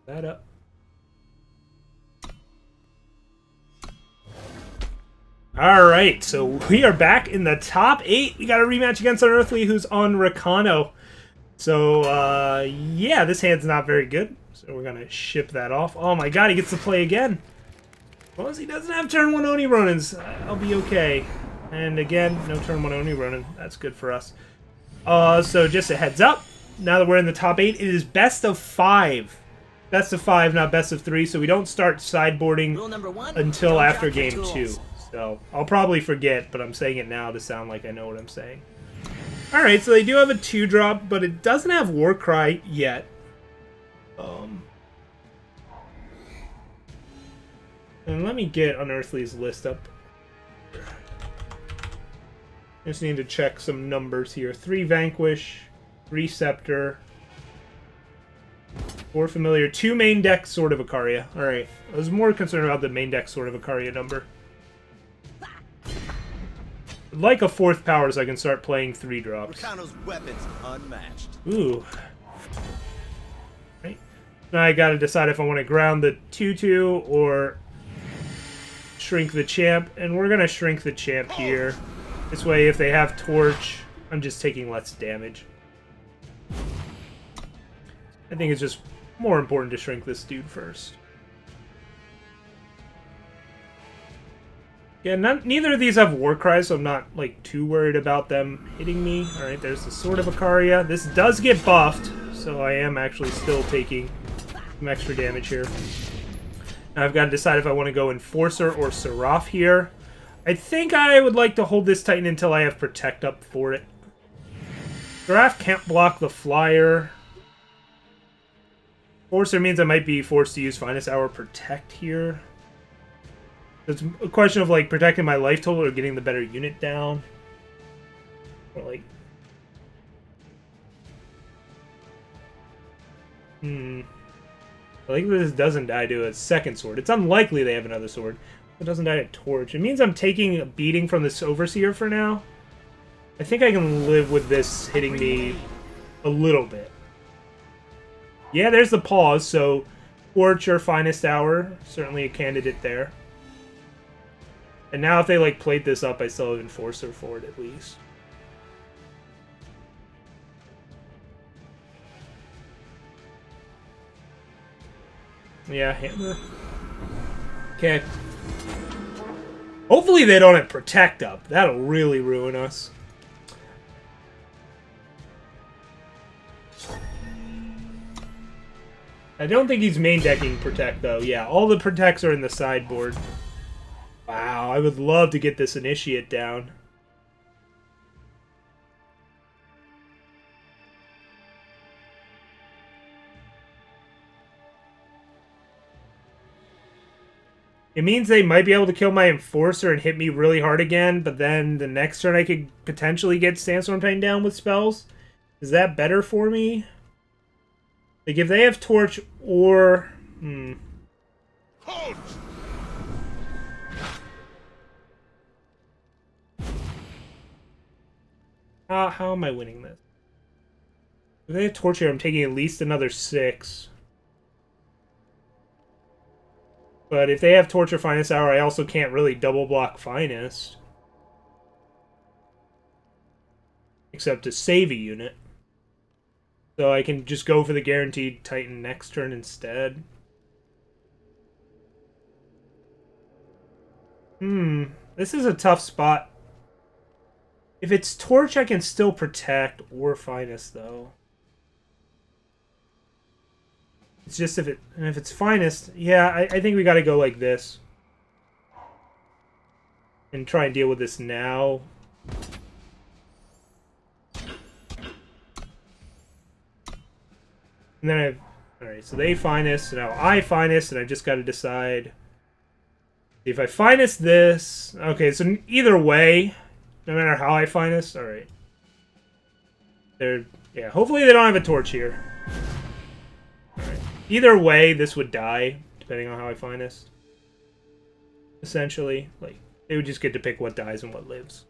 That up. All right, so we are back in the top 8. We got a rematch against Unearthly, who's on Rakano. So, yeah, this hand's not very good. So we're going to ship that off. Oh my god, he gets to play again. As long as he doesn't have turn 1 Oni Ronins, I'll be okay. And again, no turn 1 Oni Ronin. That's good for us. So just a heads up. Now that we're in the top 8, it is best of 5. Best of 5, not best of 3. So we don't start sideboarding until after game 2. So I'll probably forget, but I'm saying it now to sound like I know what I'm saying. Alright, so they do have a 2-drop, but it doesn't have Warcry yet. And let me get Unearthly's list up. Just need to check some numbers here. 3 Vanquish, 3 Scepter, 4 Familiar, 2 main deck Sword of Ikaria. Alright, I was more concerned about the main deck Sword of Ikaria number. I'd like a 4th power so I can start playing 3-drops. Rakano's weapons unmatched. Ooh. Right. Now I gotta decide if I want to ground the 2/2 or shrink the champ, and we're gonna shrink the champ here. This way, if they have Torch, I'm just taking less damage. I think it's just more important to shrink this dude first. Yeah, neither of these have Warcry, so I'm not like too worried about them hitting me. Alright, there's the Sword of Ikaria. This does get buffed, so I am actually still taking some extra damage here. Now I've got to decide if I want to go Enforcer or Seraph here. I think I would like to hold this Titan until I have Protect up for it. Seraph can't block the Flyer. Enforcer means I might be forced to use Finest Hour Protect here. It's a question of, like, protecting my life total or getting the better unit down. Or, like... I think this doesn't die to a second sword. It's unlikely they have another sword. It doesn't die to Torch. It means I'm taking a beating from this Overseer for now. I think I can live with this hitting me a little bit. Yeah, there's the pause, so Torch or Finest Hour. Certainly a candidate there. And now if they, like, played this up, I still have Enforcer for it, at least. Yeah, Hammer. Okay. Hopefully they don't have Protect up. That'll really ruin us. I don't think he's main decking Protect, though. Yeah, all the Protects are in the sideboard. Wow, I would love to get this Initiate down. It means they might be able to kill my Enforcer and hit me really hard again, but then the next turn I could potentially get Sandstorm Titan down with spells. Is that better for me? Like, if they have Torch or... How am I winning this? If they have Torch here, I'm taking at least another 6. But if they have Torch or Finest Hour, I also can't really double block Finest. Except to save a unit. So I can just go for the guaranteed Titan next turn instead. This is a tough spot. If it's Torch, I can still Protect or Finest, though. It's just if it's Finest, yeah, I think we gotta go like this. And try and deal with this now. And then alright, so they Finest, so now I Finest, and I just gotta decide. If I Finest this... Okay, so either way, no matter how I Finest, alright. Yeah, hopefully they don't have a Torch here. Alright. Either way, this would die, depending on how I Finest. Essentially. Like, they would just get to pick what dies and what lives.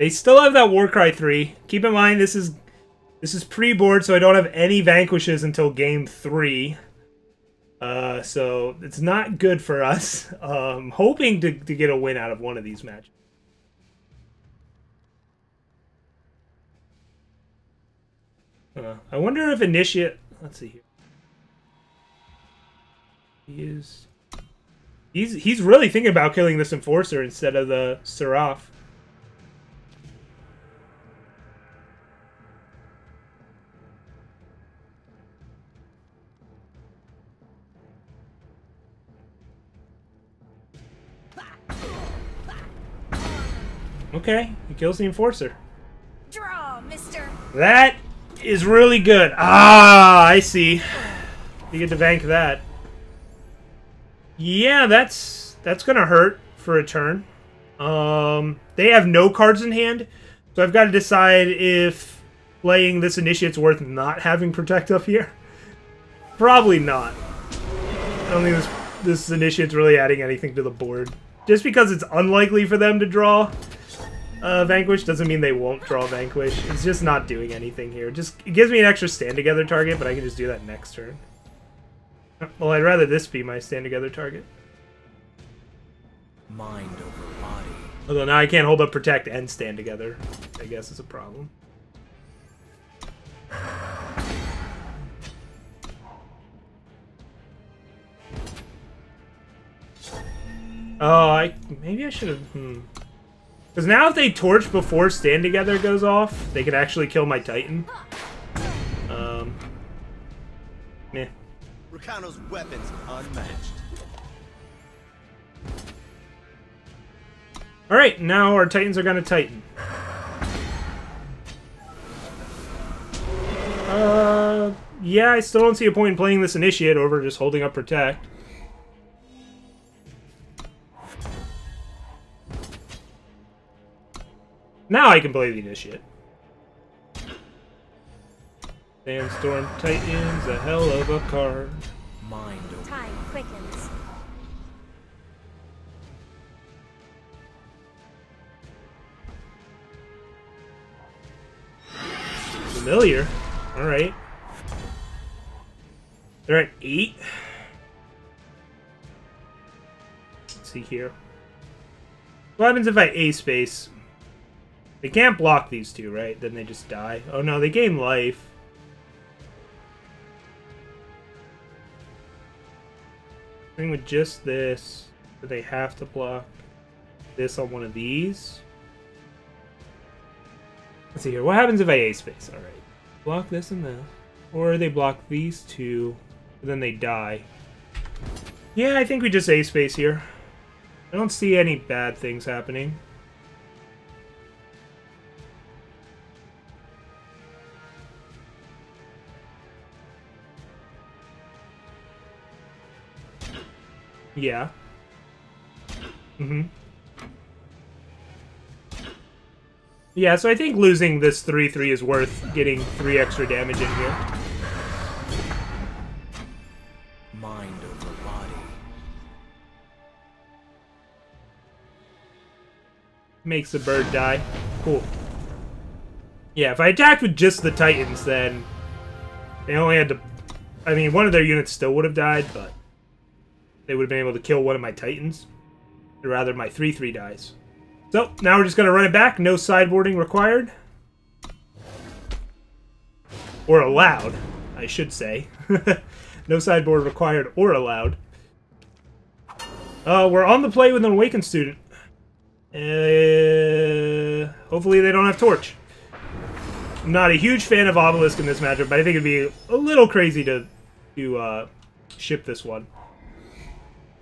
They still have that Warcry 3. Keep in mind, this is pre-board, so I don't have any Vanquishes until game 3. So it's not good for us. Hoping to get a win out of one of these matches. I wonder if Initiate... Let's see here. He's really thinking about killing this Enforcer instead of the Seraph. Okay, he kills the Enforcer. Draw, mister. That is really good. Ah, I see. You get to bank that. Yeah, that's gonna hurt for a turn. They have no cards in hand, so I've got to decide if playing this Initiate's worth not having Protect up here. Probably not. I don't think this Initiate's really adding anything to the board. Just because it's unlikely for them to draw Vanquish doesn't mean they won't draw Vanquish. It's just not doing anything here. It gives me an extra stand together target, but I can just do that next turn. Well, I'd rather this be my stand together target. Mind over body. Although now I can't hold up Protect and stand together. I guess is a problem. Oh, maybe I should have... Because now if they torch before Stand Together goes off, they could actually kill my Titan. Meh. Rakano's weapons unmatched. Alright, now our Titans are gonna Titan. Yeah, I still don't see a point in playing this Initiate over just holding up Protect. Now I can play the Initiate. Sandstorm Titan's a hell of a card. Mind over. Time quickens. Familiar. Alright. They're at 8. Let's see here. What happens if I A-space? They can't block these two, right? Then they just die. Oh no, they gain life. Thing with just this, but they have to block this on one of these. Let's see here. What happens if I A-space? Alright. Block this and this. Or they block these two, but then they die. Yeah, I think we just A-space here. I don't see any bad things happening. Yeah. Yeah, so I think losing this 3/3 is worth getting 3 extra damage in here. Mind over body. Makes the bird die. Cool. Yeah, if I attacked with just the Titans, then they only had to... I mean, one of their units still would have died, but they would have been able to kill one of my Titans. Or rather, my 3/3 dies. So, now we're just going to run it back. No sideboarding required. Or allowed, I should say. No sideboard required or allowed. We're on the play with an Awakened Student. Hopefully they don't have Torch. I'm not a huge fan of Obelisk in this matchup, but I think it'd be a little crazy to ship this one.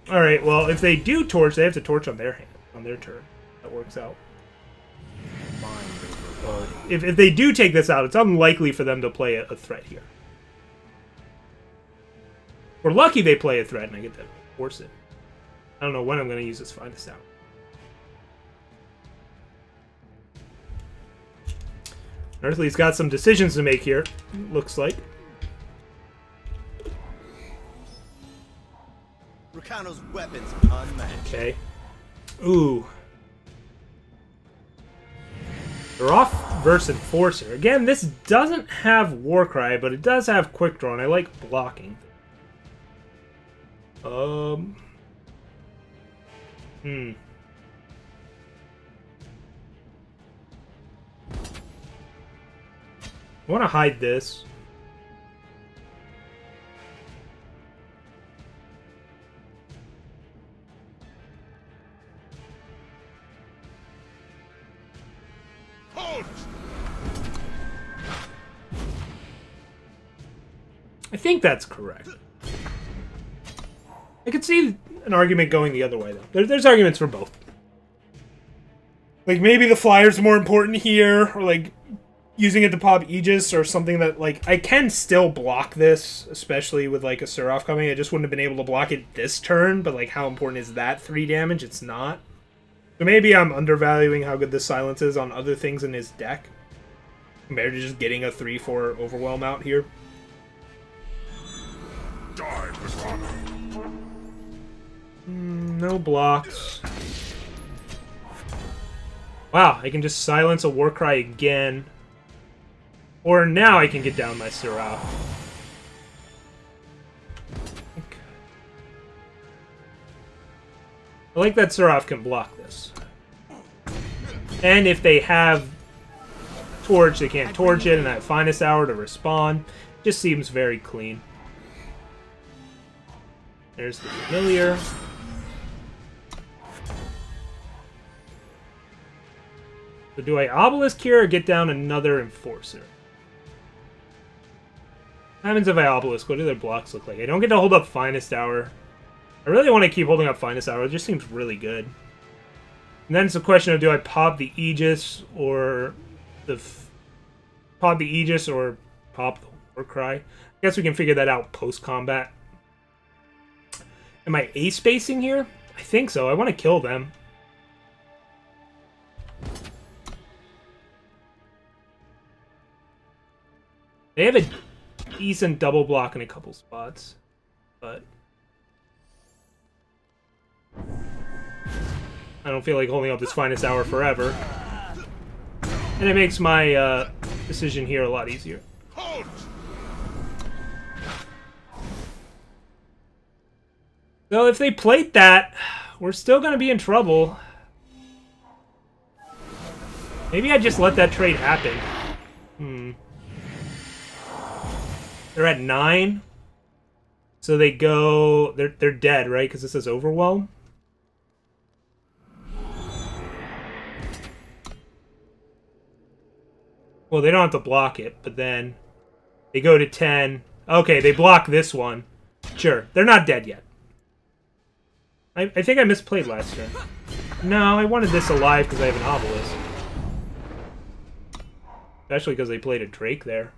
Alright, well, if they do Torch, they have to Torch on their hand, on their turn. That works out. If they do take this out, it's unlikely for them to play a threat here. We're lucky they play a threat and I get to force it. I don't know when I'm going to use this Finest out. Earthly's got some decisions to make here, looks like. Rakano's weapons unmatched. Okay. Ooh. They're off versus Enforcer. Again, this doesn't have Warcry, but it does have Quick Draw, and I like blocking. I want to hide this. I think that's correct. I could see an argument going the other way, though. There's arguments for both. Like, maybe the flyer's more important here, or, like, using it to pop Aegis, or something that, like, I can still block this, especially with, like, a Seraph coming. I just wouldn't have been able to block it this turn, but, like, how important is that 3 damage? It's not. So maybe I'm undervaluing how good this silence is on other things in his deck, compared to just getting a 3-4 Overwhelm out here. No blocks. Wow, I can just silence a Warcry again. Or now I can get down my Seraph. Okay. I like that Seraph can block this. And if they have Torch, they can't Torch it, and I have Finest Hour to respond. Just seems very clean. There's the Familiar. So do I Obelisk here or get down another Enforcer? What happens if I Obelisk? What do their blocks look like? I don't get to hold up Finest Hour. I really want to keep holding up Finest Hour. It just seems really good. And then it's a question of, do I pop the Aegis or pop the Aegis or pop the Warcry? I guess we can figure that out post-combat. Am I A-spacing here? I think so. I want to kill them. They have a decent double block in a couple spots, but I don't feel like holding up this Finest Hour forever. And it makes my decision here a lot easier. So if they played that, we're still going to be in trouble. Maybe I just let that trade happen. They're at 9. So they go... They're dead, right? Because this is Overwhelm. Well, they don't have to block it, but then they go to 10. Okay, they block this one. Sure, they're not dead yet. I think I misplayed last turn. No, I wanted this alive because I have an Obelisk. Especially because they played a Drake there.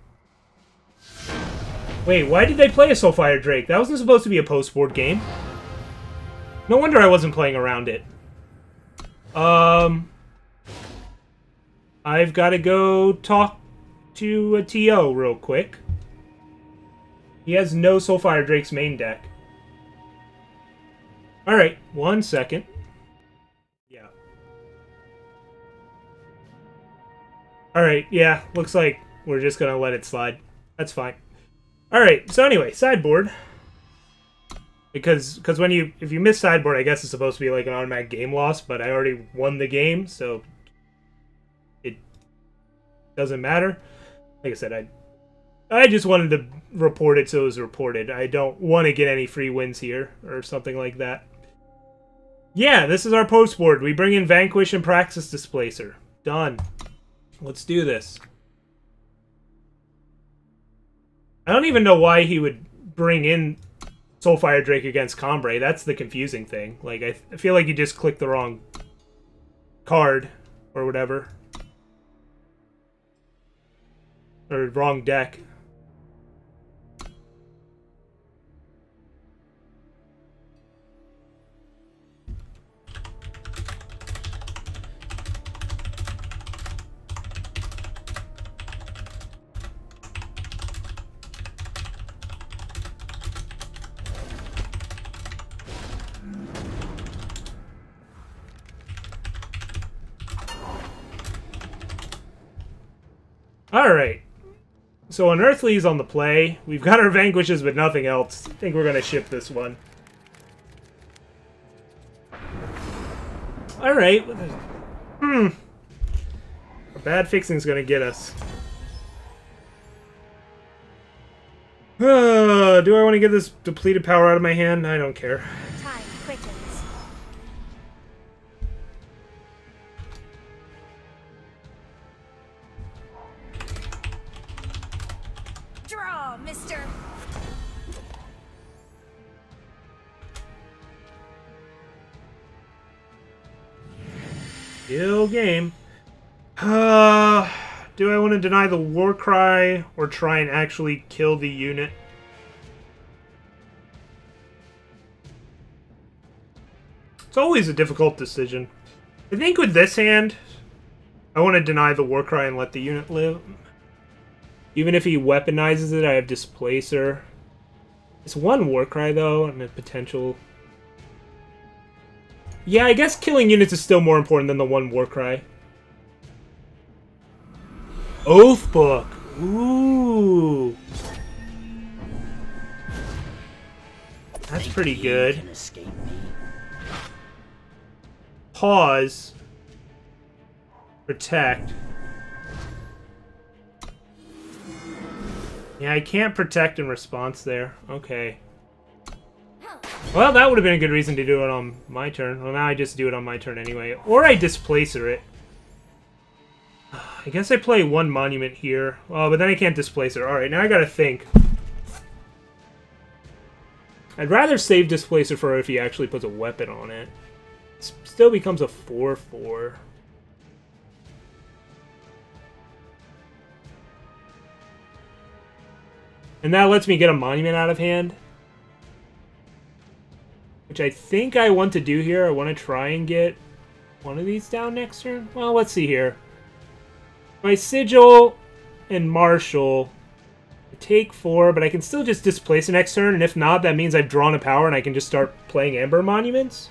Wait, why did they play a Soulfire Drake? That wasn't supposed to be a post-board game. No wonder I wasn't playing around it. I've got to go talk to a TO real quick. He has no Soulfire Drake's main deck. Alright, 1 second. Yeah. Alright, yeah, looks like we're just gonna let it slide. That's fine. Alright, so anyway, sideboard. Because when if you miss sideboard, I guess it's supposed to be like an automatic game loss, but I already won the game, so it doesn't matter. Like I said, I just wanted to report it so it was reported. I don't want to get any free wins here, or something like that. Yeah, this is our post board. We bring in Vanquish and Praxis Displacer. Done. Let's do this. I don't even know why he would bring in Soulfire Drake against Combray. That's the confusing thing. Like, I feel like you just clicked the wrong card, or whatever. Or wrong deck. Alright. So Unearthly's on the play. We've got our Vanquishes, but nothing else. I think we're going to ship this one. Alright. Our bad fixing's going to get us. Do I want to get this depleted power out of my hand? I don't care. Time quickens. Draw, mister. Still game. Do I want to deny the war cry or try and actually kill the unit? It's always a difficult decision. I think with this hand, I want to deny the war cry and let the unit live. Even if he weaponizes it, I have Displacer. It's one war cry though, and a potential... Yeah, I guess killing units is still more important than the one war cry. Oath Book! Ooh! That's pretty good. Pause. Protect. Yeah, I can't protect in response there. Okay. Well, that would have been a good reason to do it on my turn. Well, now I just do it on my turn anyway. Or I Displacer it. I guess I play one monument here. Oh, but then I can't displace her. Alright, now I gotta think. I'd rather save Displacer for if he actually puts a weapon on it. It still becomes a 4/4. And that lets me get a monument out of hand. Which I think I want to do here. I want to try and get one of these down next turn. Well, let's see here. My Sigil and Marshal take 4, but I can still just displace the next turn, and if not, that means I've drawn a power and I can just start playing Ember Monuments.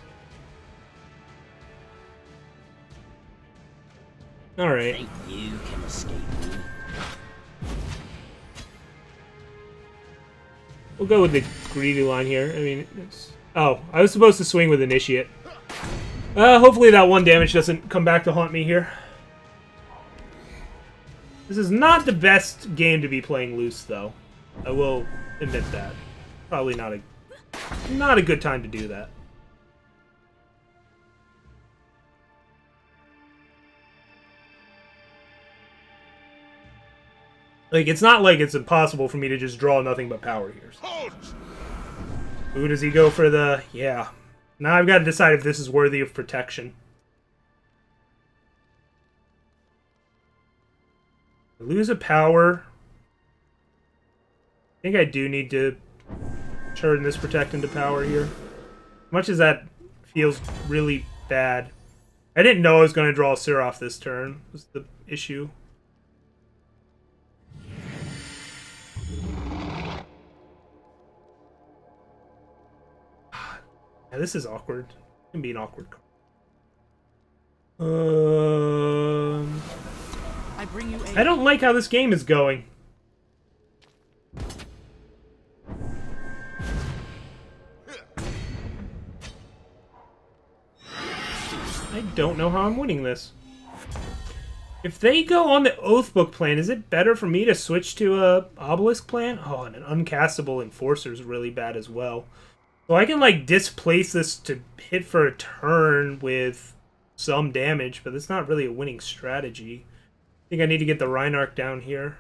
Alright. Think you can escape me? We'll go with the greedy line here. I mean, it's... Oh, I was supposed to swing with Initiate. Hopefully that 1 damage doesn't come back to haunt me here. This is not the best game to be playing loose, though. I will admit that. Probably not a good time to do that. Like, it's not like it's impossible for me to just draw nothing but power here. Who does he go for the... Yeah. Now I've got to decide if this is worthy of protection. Lose a power. I think I do need to turn this protect into power here. Much as that feels really bad. I didn't know I was going to draw Seraph this turn, was the issue. Yeah, this is awkward. It can be an awkward card. I don't like how this game is going. I don't know how I'm winning this. If they go on the Oath Book plan, is it better for me to switch to a Obelisk plan? Oh, and an uncastable Enforcer is really bad as well. So I can, like, displace this to hit for a turn with some damage, but it's not really a winning strategy. I think I need to get the Reinarch down here.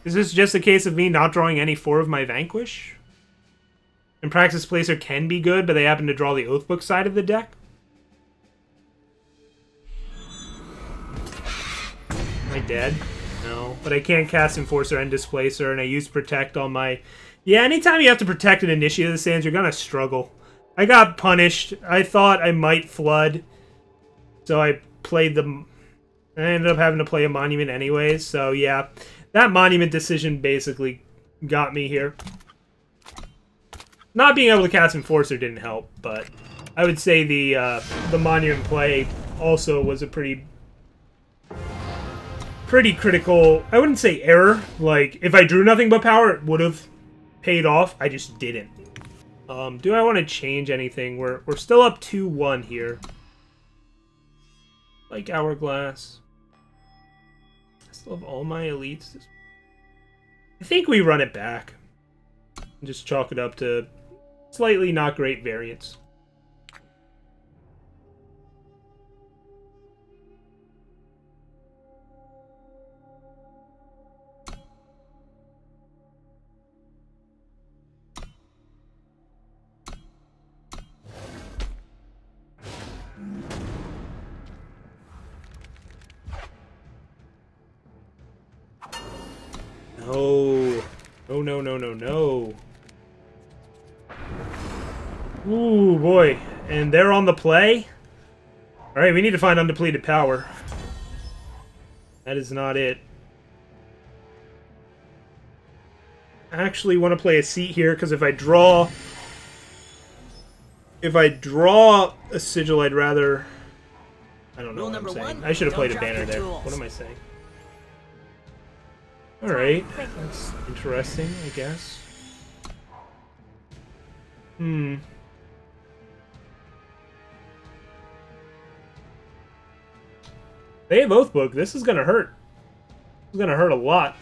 Is this just a case of me not drawing any 4 of my Vanquish? And Praxis Placer can be good, but they happen to draw the Oathbook side of the deck? Am I dead? No. But I can't cast Enforcer and Displacer, and I use Protect on my... Yeah, anytime you have to protect an Initiate of the Sands, you're gonna struggle. I got punished. I thought I might Flood, so I played the... I ended up having to play a Monument anyways, so yeah. That Monument decision basically got me here. Not being able to cast Enforcer didn't help, but I would say the Monument play also was a pretty critical, I wouldn't say error. Like, if I drew nothing but power, it would have paid off. I just didn't. Do I want to change anything? We're still up 2-1 here. Like Hourglass. I still have all my elites. I think we run it back. And just chalk it up to slightly not great variance. No. Oh, no, no, no, no. Ooh, boy. And they're on the play? Alright, we need to find undepleted power. That is not it. I actually want to play a seat here, because if I draw a sigil, I'd rather... I don't know what I'm saying. I should have played a banner there. What am I saying? Alright, that's interesting, I guess. They have Oathbook. This is gonna hurt. This is gonna hurt a lot.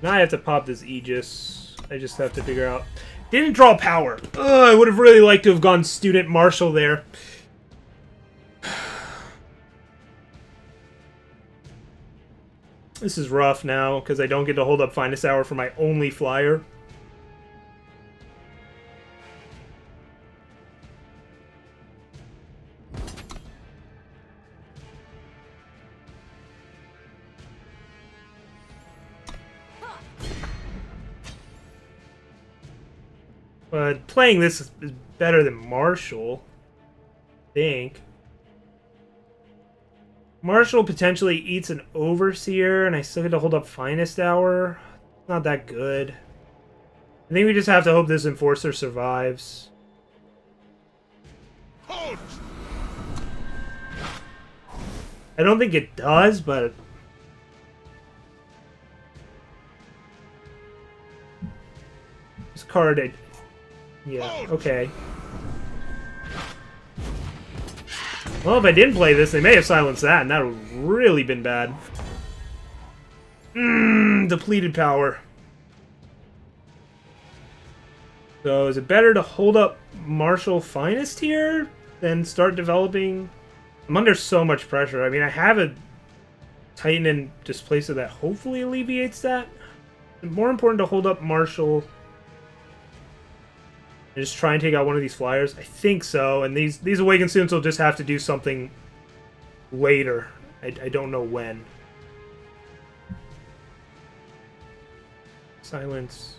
Now I have to pop this Aegis. I just have to figure out... Didn't draw power. Ugh, I would have really liked to have gone Student Marshal there. This is rough now, because I don't get to hold up Finest Hour for my only flyer. But playing this is better than Marshall, I think. Marshall potentially eats an Overseer, and I still get to hold up Finest Hour. It's not that good. I think we just have to hope this Enforcer survives. I don't think it does, but... This card... Yeah, okay. Well, if I didn't play this, they may have silenced that, and that would have really been bad. Depleted power. So, is it better to hold up Marshall Finest here than start developing? I'm under so much pressure. I mean, I have a Titan and Displacer that hopefully alleviates that. It's more important to hold up Marshall and just try and take out one of these flyers? I think so, and these Awakened Students will just have to do something later. I don't know when. Silence.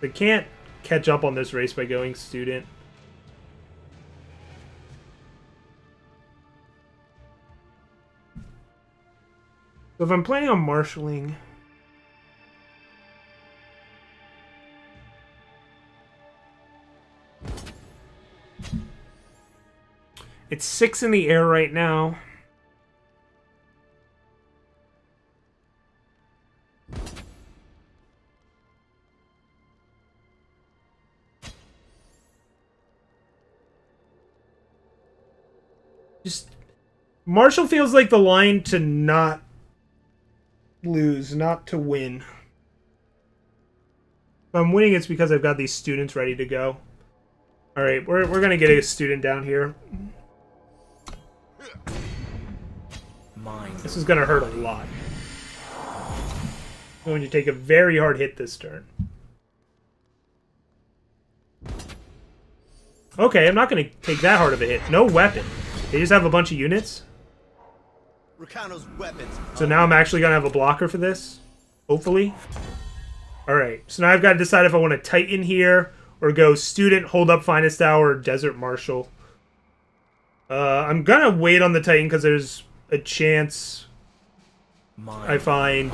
They can't catch up on this race by going Student. So if I'm planning on marshalling... It's 6 in the air right now. Just... Marshall feels like the line to not lose, not to win. If I'm winning, it's because I've got these students ready to go. Alright, we're gonna get a student down here. This is gonna hurt a lot. I'm going to take a very hard hit this turn. Okay, I'm not gonna take that hard of a hit. No weapon. They just have a bunch of units. So now I'm actually going to have a blocker for this. Hopefully. Alright, so now I've got to decide if I want to Titan here or go Student, Hold Up, Finest Hour, or Desert Marshal. I'm gonna wait on the Titan because there's a chance I find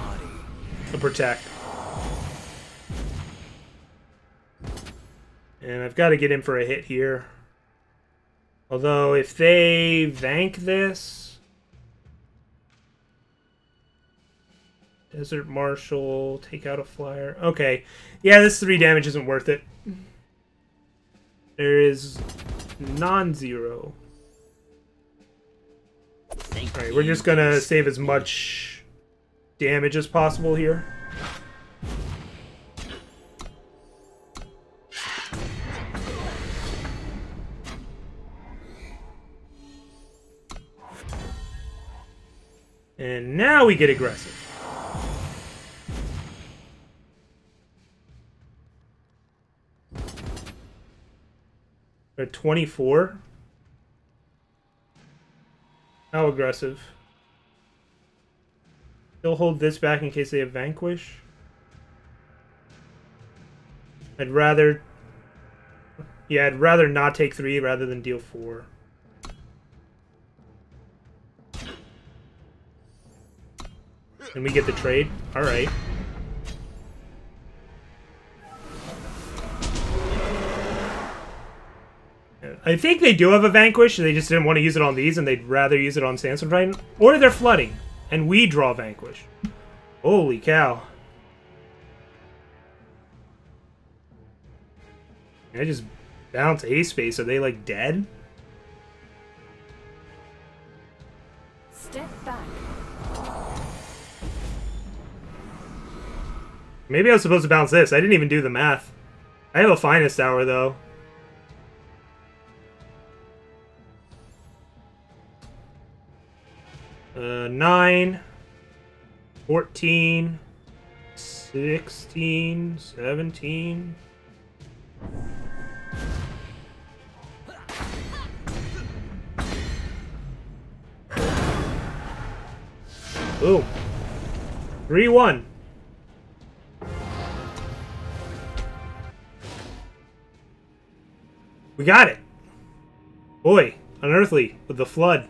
a Protect. And I've got to get in for a hit here. Although, if they Vank this... Desert Marshal, take out a flyer. Okay. Yeah, this 3 damage isn't worth it. There is non-zero. Alright, we're just gonna save as much damage as possible here. And now we get aggressive. They're 24. How aggressive? They'll hold this back in case they have Vanquish. I'd rather not take 3 rather than deal 4. And we get the trade. Alright. I think they do have a Vanquish, they just didn't want to use it on these, and they'd rather use it on Sandstorm Titan. Or they're flooding, and we draw Vanquish. Holy cow. I just bounce A-Space. Are they, like, dead? Step back. Maybe I was supposed to bounce this. I didn't even do the math. I have a Finest Hour, though. Uh, 9, 14, 16, 17. Ooh. 3-1. We got it. Boy, unearthly with the flood.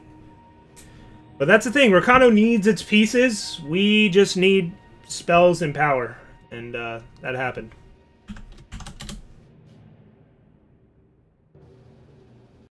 But that's the thing. Rakano needs its pieces. We just need spells and power. And that happened.